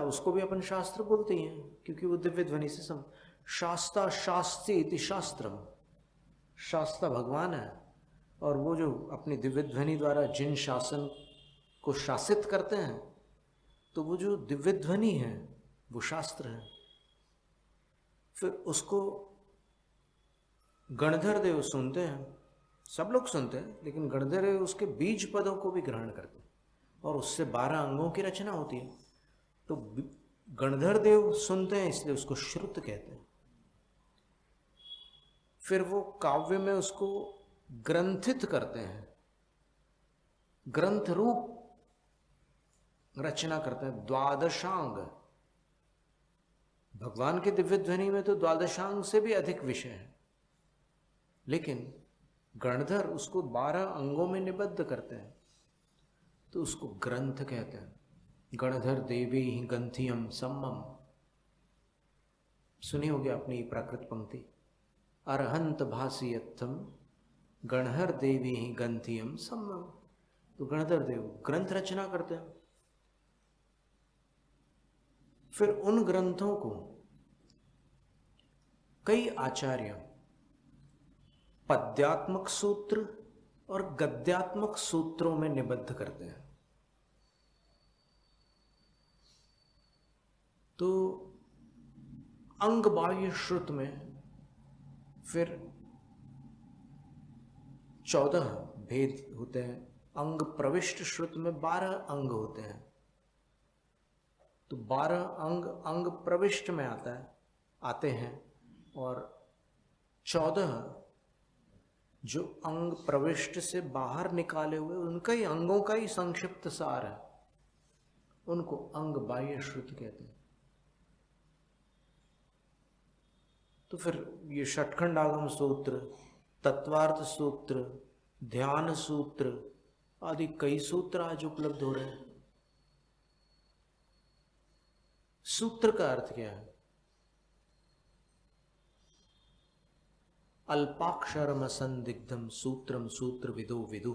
उसको भी अपन शास्त्र बोलते ही हैं, क्योंकि वो दिव्य ध्वनि से सम। शास्ता शास्त्री इति शास्त्रम, शास्ता भगवान है, और वो जो अपनी दिव्य ध्वनि द्वारा जिन शासन को शासित करते हैं, तो वो जो दिव्य ध्वनि है वो शास्त्र है। फिर उसको गणधर देव सुनते हैं, सब लोग सुनते हैं, लेकिन गणधर देव उसके बीज पदों को भी ग्रहण करते हैं, और उससे 12 अंगों की रचना होती है। तो गणधर देव सुनते हैं, इसलिए उसको श्रुत कहते हैं। फिर वो काव्य में उसको ग्रंथित करते हैं, ग्रंथ रूप रचना करते हैं, द्वादशांग। भगवान की दिव्य ध्वनि में तो द्वादशांग से भी अधिक विषय है, लेकिन गणधर उसको 12 अंगों में निबद्ध करते हैं, तो उसको ग्रंथ कहते हैं। गणधर देवी गंथियम सम्मम, सुनी होगी आपने प्राकृत पंक्ति, अरहंत भासीयत्थम गणधर देवी गंथियम सम्मम। तो गणधर देव ग्रंथ रचना करते हैं। फिर उन ग्रंथों को कई आचार्य पद्यात्मक सूत्र और गद्यात्मक सूत्रों में निबद्ध करते हैं। तो अंग बाह्य श्रुत में फिर 14 भेद होते हैं, अंग प्रविष्ट श्रुत में 12 अंग होते हैं। तो 12 अंग अंग प्रविष्ट में आते हैं, और 14 जो अंग प्रविष्ट से बाहर निकाले हुए उनका ही अंगों का ही संक्षिप्त सार है, उनको अंग बाह्य श्रुत कहते हैं। तो फिर ये षटखंड आगम सूत्र, तत्वार्थ सूत्र, ध्यान सूत्र आदि कई सूत्र आज उपलब्ध हो रहे हैं। सूत्र का अर्थ क्या है? अल्पाक्षरम असंदिग्धम सूत्रम सूत्र विदो विदु,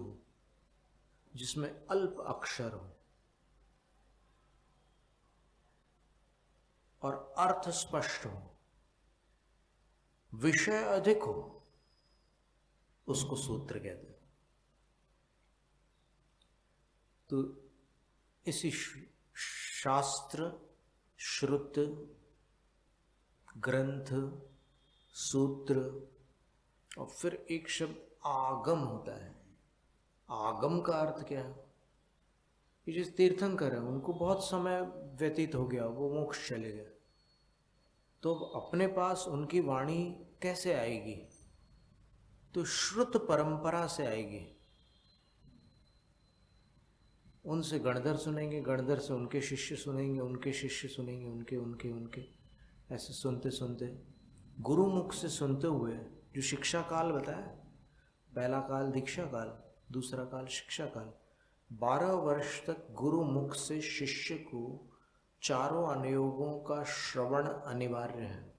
जिसमें अल्प अक्षर हो और अर्थ स्पष्ट हो, विषय अधिक हो, उसको सूत्र कहते हैं। तो इसी शास्त्र, श्रुत, ग्रंथ, सूत्र, और फिर एक शब्द आगम होता है। आगम का अर्थ क्या है? ये जिस तीर्थंकर है उनको बहुत समय व्यतीत हो गया, वो मोक्ष चले गए, तो अपने पास उनकी वाणी कैसे आएगी? तो श्रुत परंपरा से आएगी। उनसे गणधर सुनेंगे, गणधर से उनके शिष्य सुनेंगे, उनके शिष्य सुनेंगे, उनके उनके उनके, ऐसे सुनते सुनते गुरु मुख से सुनते हुए जो शिक्षा काल बताया, पहला काल दीक्षा काल, दूसरा काल शिक्षा काल, 12 वर्ष तक गुरु मुख से शिष्य को चारों अनुयोगों का श्रवण अनिवार्य है।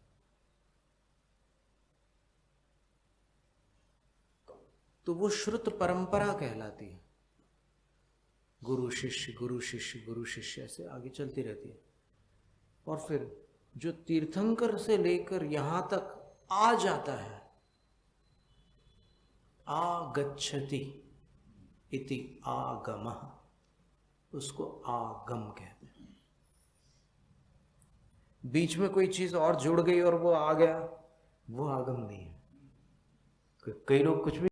तो वो श्रुत परंपरा कहलाती है। गुरु शिष्य गुरु शिष्य गुरु शिष्य ऐसे आगे चलती रहती है। और फिर जो तीर्थंकर से लेकर यहां तक आ जाता है, आगच्छति इति आगमः, उसको आगम कहते हैं। बीच में कोई चीज और जुड़ गई और वो आ गया, वो आगम नहीं है। कई लोग कुछ भी